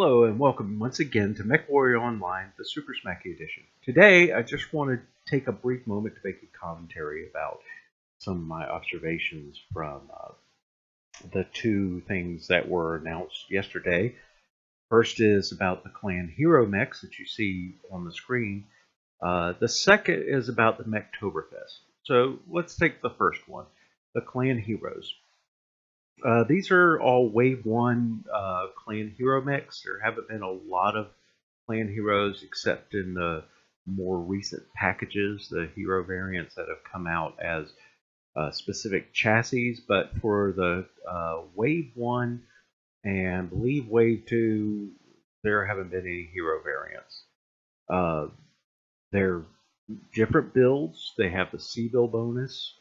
Hello and welcome once again to MechWarrior Online, the Supersmacky edition. Today, I just want to take a brief moment to make a commentary about some of my observations from the two things that were announced yesterday. First is about the Clan Hero mechs that you see on the screen. The second is about the Mechtoberfest. So let's take the first one, the Clan Heroes. These are all Wave 1 Clan Hero mechs. There haven't been a lot of Clan Heroes except in the more recent packages, the hero variants that have come out as specific chassis. But for the Wave 1 and I believe Wave 2, there haven't been any hero variants. They're different builds. They have the C-Build bonus.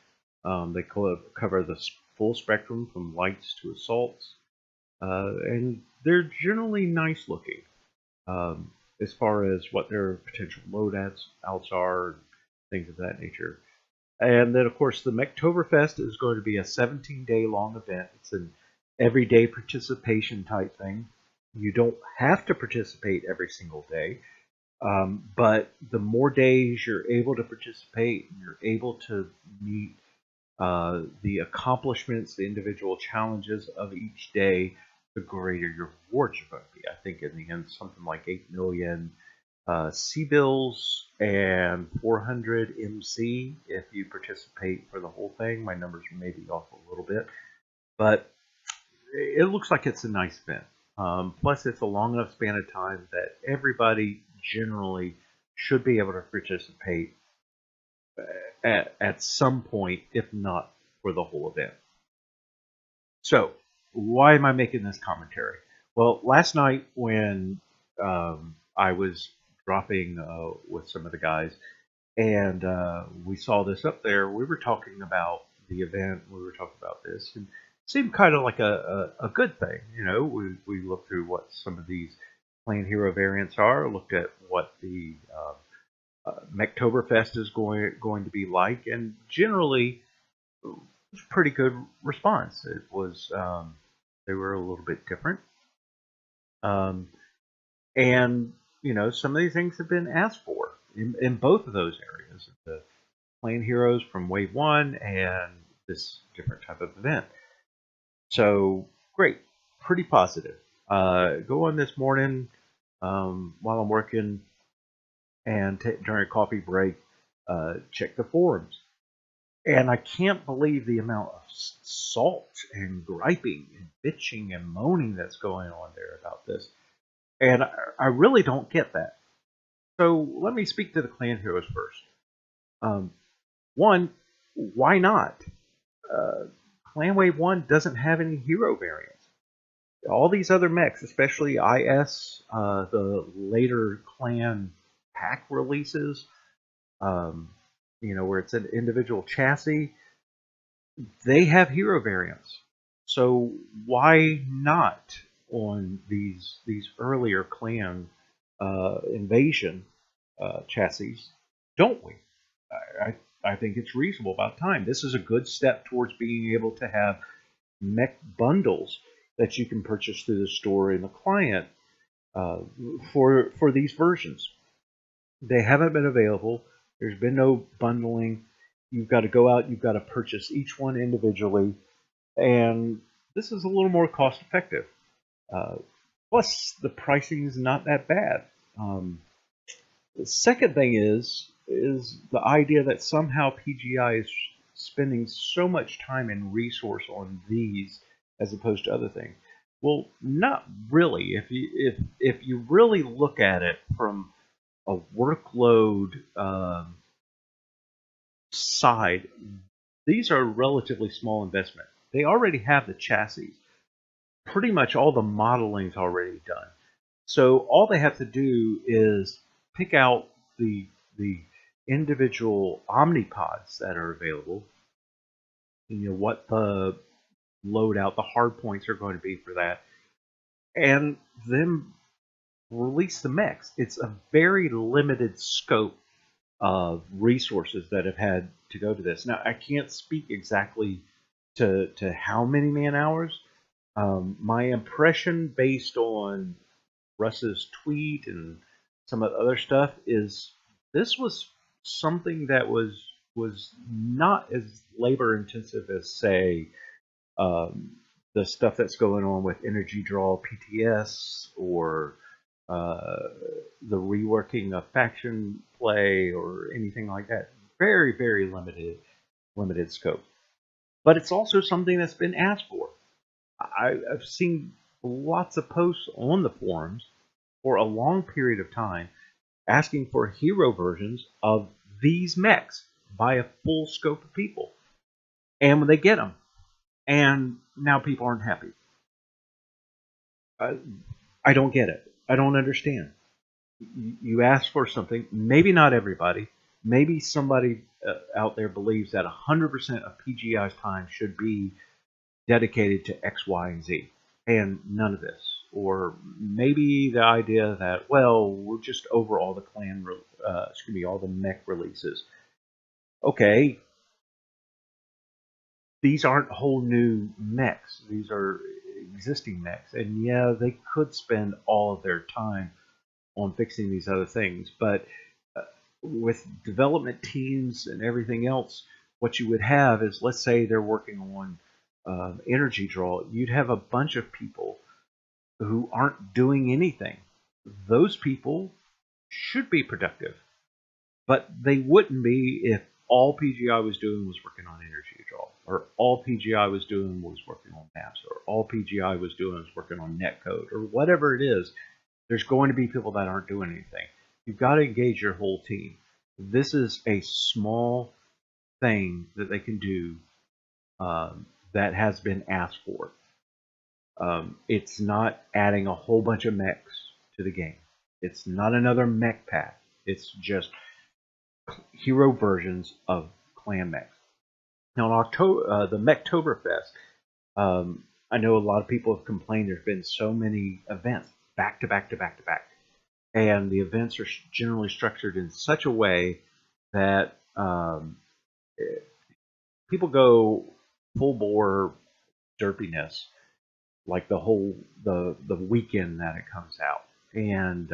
They cover the full spectrum from lights to assaults, and they're generally nice looking as far as what their potential loadouts are and things of that nature. And then of course the Mechtoberfest is going to be a 17-day long event. It's an everyday participation type thing. You don't have to participate every single day, but the more days you're able to participate, you're able to meet the accomplishments, the individual challenges of each day, the greater your rewards are going to be. I think in the end, something like 8 million C-bills and 400 MC if you participate for the whole thing. My numbers may be off a little bit, but it looks like it's a nice event. Plus, it's a long enough span of time that everybody generally should be able to participate at some point, if not for the whole event. So, why am I making this commentary? Well, last night when I was dropping with some of the guys, and we saw this up there, we were talking about the event, we were talking about this, and it seemed kind of like a good thing. You know, we looked through what some of these Clan Hero variants are, looked at what the Mechtoberfest is going to be like, and generally it was a pretty good response. It was they were a little bit different, and you know, some of these things have been asked for in both of those areas, the Clan Heroes from Wave 1 and this different type of event. So great, pretty positive. Go on this morning while I'm working, and during a coffee break, check the forums. And I can't believe the amount of salt and griping and bitching and moaning that's going on there about this. And I really don't get that. So let me speak to the Clan Heroes first. One, why not? Clan Wave 1 doesn't have any hero variants. All these other mechs, especially IS, the later Clan pack releases, you know, where it's an individual chassis, they have hero variants. So why not on these earlier Clan invasion chassis? Don't we? I think it's reasonable about time. This is a good step towards being able to have mech bundles that you can purchase through the store in the client for these versions. They haven't been available. There's been no bundling. You've got to go out, you've got to purchase each one individually, and this is a little more cost effective. Plus, the pricing is not that bad. The second thing is the idea that somehow PGI is spending so much time and resource on these as opposed to other things. Well, not really. If you really look at it from a workload side, these are a relatively small investment. They already have the chassis. Pretty much all the modeling is already done. So all they have to do is pick out the individual omnipods that are available. You know what the loadout, the hard points are going to be for that, and then release the mechs. It's a very limited scope of resources that have had to go to this. Now, I can't speak exactly to how many man hours. My impression based on Russ's tweet and some of the other stuff is this was something that was not as labor intensive as, say, the stuff that's going on with Energy Draw PTS, or the reworking of faction play, or anything like that. Very, very limited scope. But it's also something that's been asked for. I've seen lots of posts on the forums for a long period of time asking for hero versions of these mechs by a full scope of people. And when they get them, and now people aren't happy. I don't get it. I don't understand. You ask for something, maybe not everybody, maybe somebody out there believes that 100% of PGI's time should be dedicated to X, Y, and Z, and none of this. Or maybe the idea that, well, we're just over all the clan, all the mech releases. Okay, these aren't whole new mechs. These are existing mechs, and yeah, they could spend all of their time on fixing these other things, but with development teams and everything else, what you would have is, let's say they're working on Energy Draw, you'd have a bunch of people who aren't doing anything. Those people should be productive, but they wouldn't be if all PGI was doing was working on Energy Draw, or all PGI was doing was working on maps, or all PGI was doing was working on netcode, or whatever it is. There's going to be people that aren't doing anything. You've got to engage your whole team. This is a small thing that they can do that has been asked for. It's not adding a whole bunch of mechs to the game. It's not another mech pack. It's just hero versions of clan mechs. Now, in October, the Mechtoberfest, I know a lot of people have complained there's been so many events back to back to back to back. And the events are generally structured in such a way that people go full bore derpiness, like the weekend that it comes out, and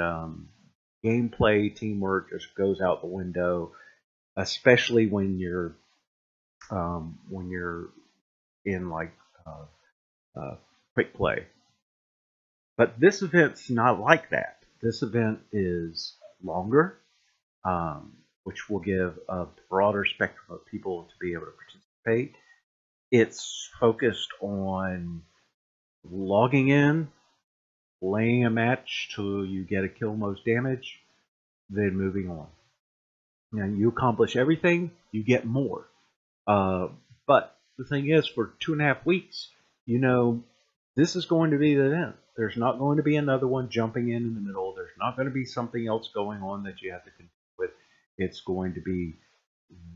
gameplay, teamwork just goes out the window, especially when you're in like quick play. But this event's not like that. This event is longer, which will give a broader spectrum of people to be able to participate. It's focused on logging in, playing a match till you get a kill most damage, then moving on. Now, you accomplish everything, you get more. But the thing is, for 2.5 weeks, this is going to be the event. There's not going to be another one jumping in the middle. There's not going to be something else going on that you have to contend with. It's going to be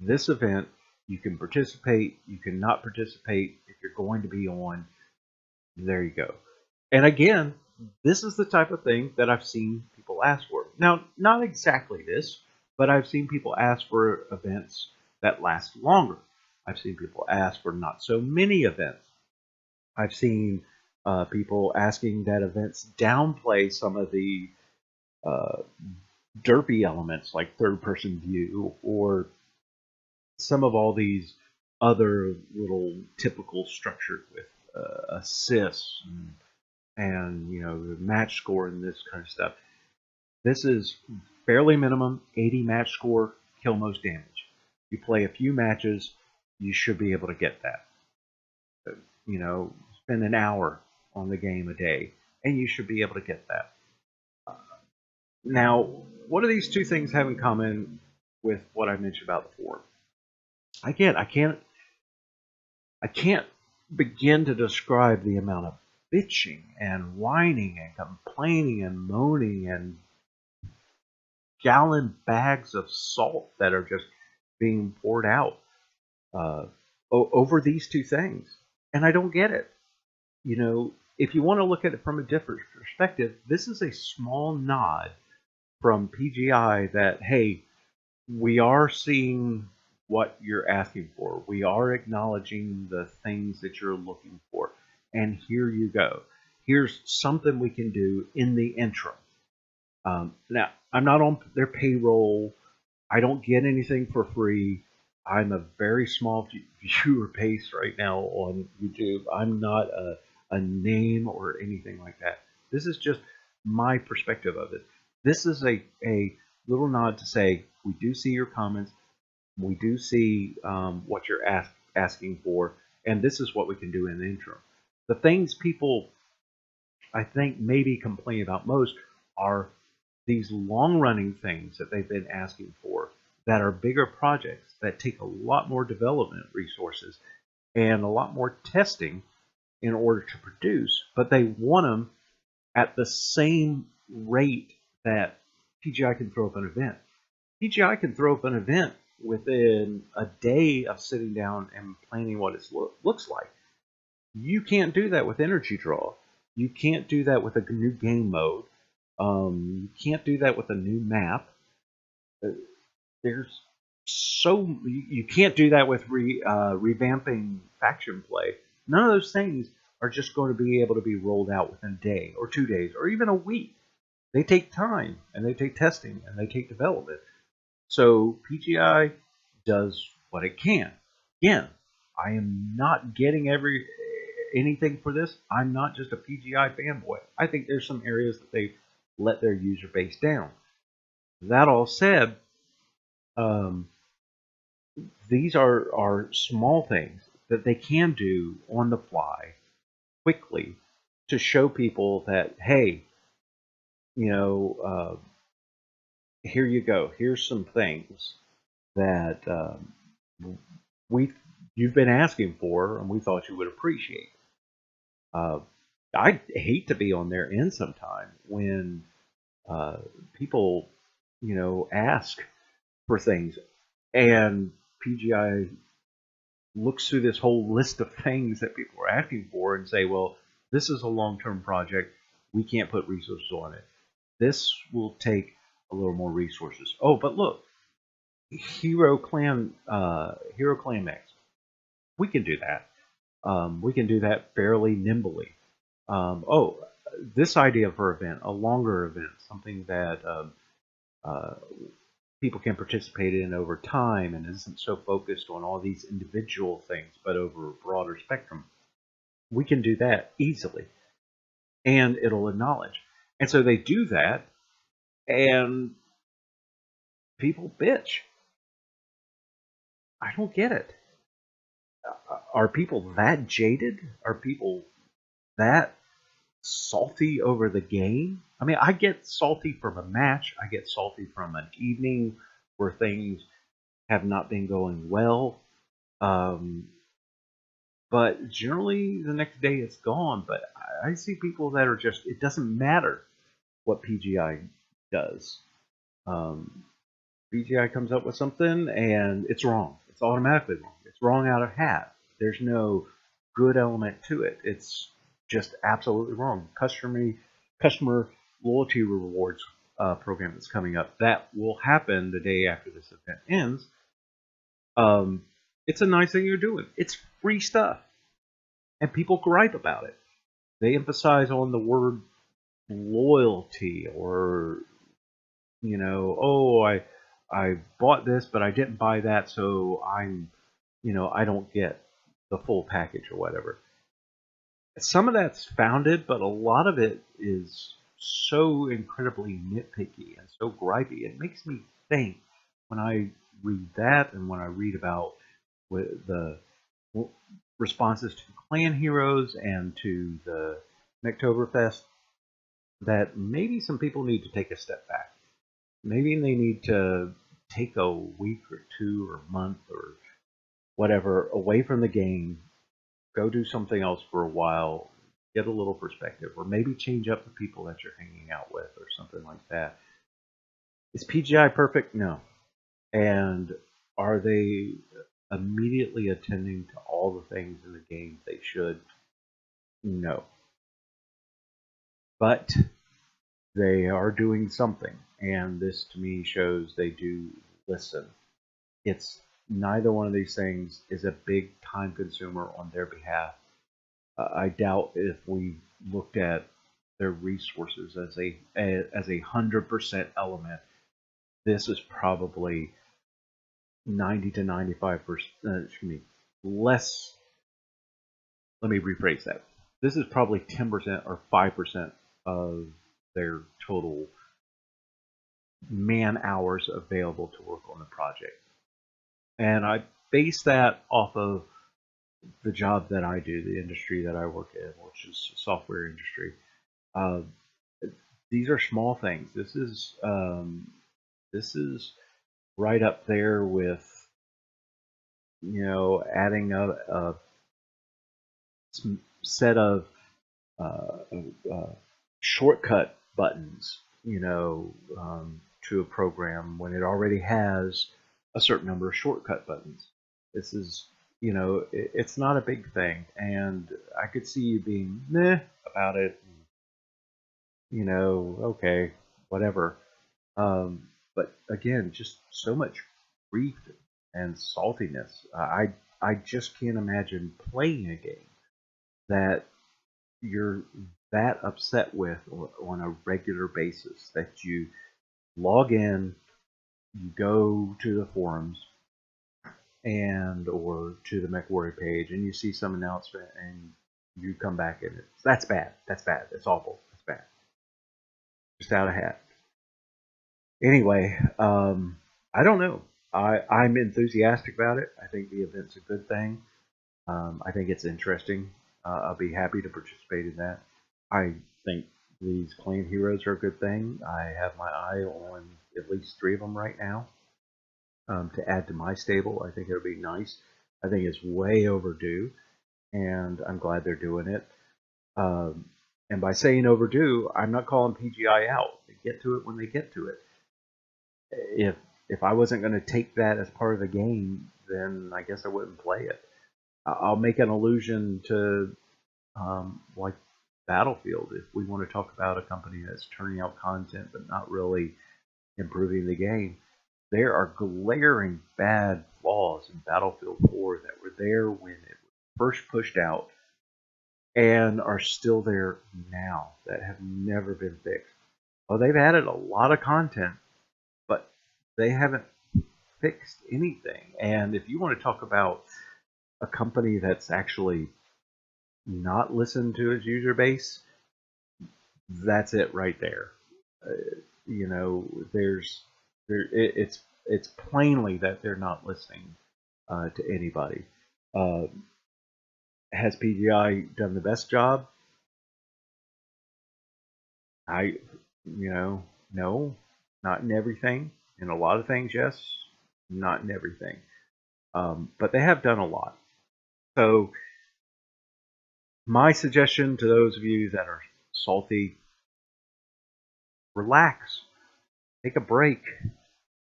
this event. You can participate. You can not participate. If you're going to be on, there you go. And again, this is the type of thing that I've seen people ask for. Now, not exactly this, but I've seen people ask for events that last longer. I've seen people ask for not so many events. I've seen people asking that events downplay some of the derpy elements like third-person view, or some of all these other little typical structures with assists and the match score and this kind of stuff. This is fairly minimum 80 match score, kill most damage. You play a few matches, you should be able to get that. Spend an hour on the game a day, and you should be able to get that. Now, what do these two things have in common with what I mentioned about the forum? Again, I can't begin to describe the amount of bitching and whining and complaining and moaning and gallon bags of salt that are just being poured out over these two things. And I don't get it. If you want to look at it from a different perspective, this is a small nod from PGI that, hey, we are seeing what you're asking for. We are acknowledging the things that you're looking for. And here you go. Here's something we can do in the interim. Now, I'm not on their payroll. I don't get anything for free. I'm a very small viewer base right now on YouTube. I'm not a name or anything like that. This is just my perspective of it. This is a little nod to say we do see your comments. We do see what you're asking for, and this is what we can do in the interim. The things people, I think, maybe complain about most are these long-running things that they've been asking for that are bigger projects that take a lot more development resources and a lot more testing in order to produce, but they want them at the same rate that PGI can throw up an event. PGI can throw up an event within a day of sitting down and planning what it looks like. You can't do that with Energy Draw. You can't do that with a new game mode. You can't do that with a new map. There's you can't do that with revamping faction play. None of those things are just going to be able to be rolled out within a day or 2 days or even a week. They take time and they take testing and they take development. So PGI does what it can. Again, I am not getting anything for this. I'm not just a PGI fanboy. I think there's some areas that they let their user base down. That all said, these are small things that they can do on the fly quickly to show people that, hey, here you go. Here's some things that you've been asking for, and we thought you would appreciate. I hate to be on their end sometime when people, ask for things, and PGI looks through this whole list of things that people are asking for and say, well, this is a long-term project. We can't put resources on it. This will take a little more resources. Oh, but look, Hero Clan Mix. We can do that. We can do that fairly nimbly. This idea for event, a longer event, something that people can participate in over time and isn't so focused on all these individual things, but over a broader spectrum. We can do that easily, and it'll acknowledge. And so they do that, and people bitch. I don't get it. Are people that jaded? Are people that salty over the game? I mean, I get salty from a match. I get salty from an evening where things have not been going well. But generally, the next day it's gone. But I see people that are just, it doesn't matter what PGI does. PGI comes up with something and it's wrong. It's automatically wrong. It's wrong out of hat. There's no good element to it. It's just absolutely wrong. Customer loyalty rewards program that's coming up. That will happen the day after this event ends. It's a nice thing you're doing. It's free stuff. And people gripe about it. They emphasize on the word loyalty, or, I bought this, but I didn't buy that, so I don't get the full package or whatever. Some of that's founded, but a lot of it is so incredibly nitpicky and so gripey. It makes me think when I read that, and when I read about the responses to Clan Heroes and to the Mechtoberfest, that maybe some people need to take a step back. Maybe they need to take a week or two or a month or whatever away from the game, go do something else for a while, get a little perspective, or maybe change up the people that you're hanging out with or something like that. Is PGI perfect? No. And are they immediately attending to all the things in the game they should? No. But they are doing something, and this to me shows they do listen. It's neither one of these things is a big time consumer on their behalf. I doubt if we looked at their resources as a 100% element, this is probably 90 to 95%. Excuse me, less. Let me rephrase that. This is probably 10% or 5% of their total man hours available to work on the project. And I base that off of the job that I do, the industry that I work in, which is the software industry. These are small things. This is right up there with, adding a set of shortcut buttons, to a program when it already has a certain number of shortcut buttons. This is, it's not a big thing, and I could see you being meh about it. Okay, whatever. But again, just so much grief and saltiness. I just can't imagine playing a game that you're that upset with on a regular basis, that you log in, you go to the forums or to the MWO page, and you see some announcement, and you come back and that's bad. That's bad. That's awful. That's bad. Just out of hat. Anyway, I don't know. I'm enthusiastic about it. I think the event's a good thing. I think it's interesting. I'll be happy to participate in that. I think these clan heroes are a good thing. I have my eye on at least 3 of them right now to add to my stable. I think it would be nice. I think it's way overdue, and I'm glad they're doing it. And by saying overdue, I'm not calling PGI out. They get to it when they get to it. If I wasn't going to take that as part of the game, then I guess I wouldn't play it. I'll make an allusion to like Battlefield. If we want to talk about a company that's turning out content but not really improving the game, there are glaring bad flaws in Battlefield 4 that were there when it was first pushed out and are still there now, that have never been fixed. Well, they've added a lot of content, but they haven't fixed anything. And if you want to talk about a company that's actually not listened to its user base, that's it right there. It's plainly that they're not listening to anybody. Has PGI done the best job? No, not in everything. In a lot of things, yes. Not in everything. But they have done a lot. So my suggestion to those of you that are salty, relax. Take a break.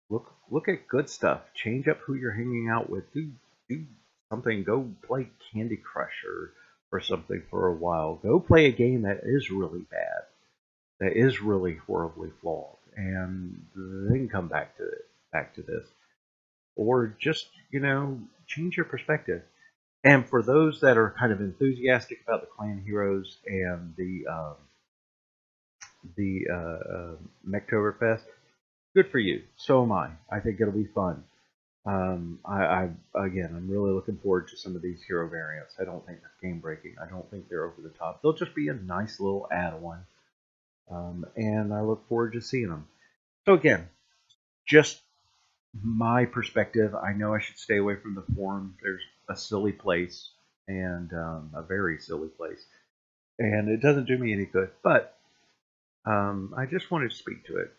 Look at good stuff. Change up who you're hanging out with. Do something. Go play Candy Crush or something for a while. Go play a game that is really bad, that is really horribly flawed, and then come back to this. Or just change your perspective. And for those that are kind of enthusiastic about the clan heroes and the Mechtoberfest, good for you. So am I. I think it'll be fun. I'm really looking forward to some of these hero variants. I don't think they're game breaking. I don't think they're over the top. They'll just be a nice little add-on, and I look forward to seeing them. So again, just my perspective. I know I should stay away from the forum. There's a silly place, and a very silly place, and it doesn't do me any good. But I just wanted to speak to it.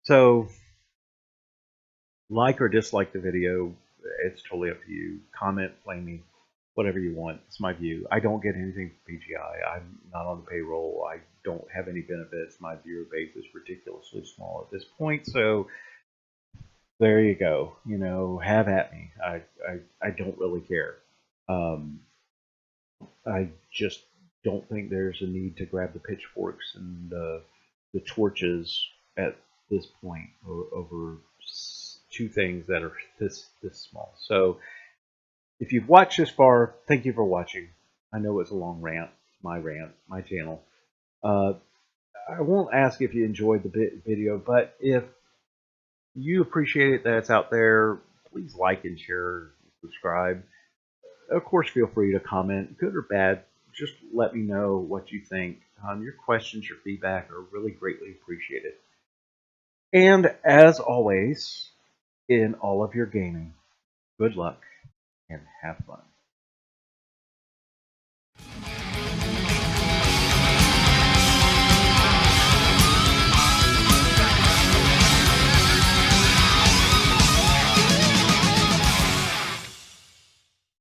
So, like or dislike the video, it's totally up to you. Comment, blame me, whatever you want. It's my view. I don't get anything from PGI. I'm not on the payroll. I don't have any benefits. My viewer base is ridiculously small at this point. So there you go. Have at me. I don't really care. I just don't think there's a need to grab the pitchforks and the torches at this point over 2 things that are this small. So if you've watched this far, thank you for watching. I know it's a long rant, my channel. I won't ask if you enjoyed the video, but if you appreciate that it's out there, please like and share, subscribe. Of course, feel free to comment, good or bad. Just let me know what you think. Your questions, your feedback are really greatly appreciated. And as always, in all of your gaming, good luck and have fun.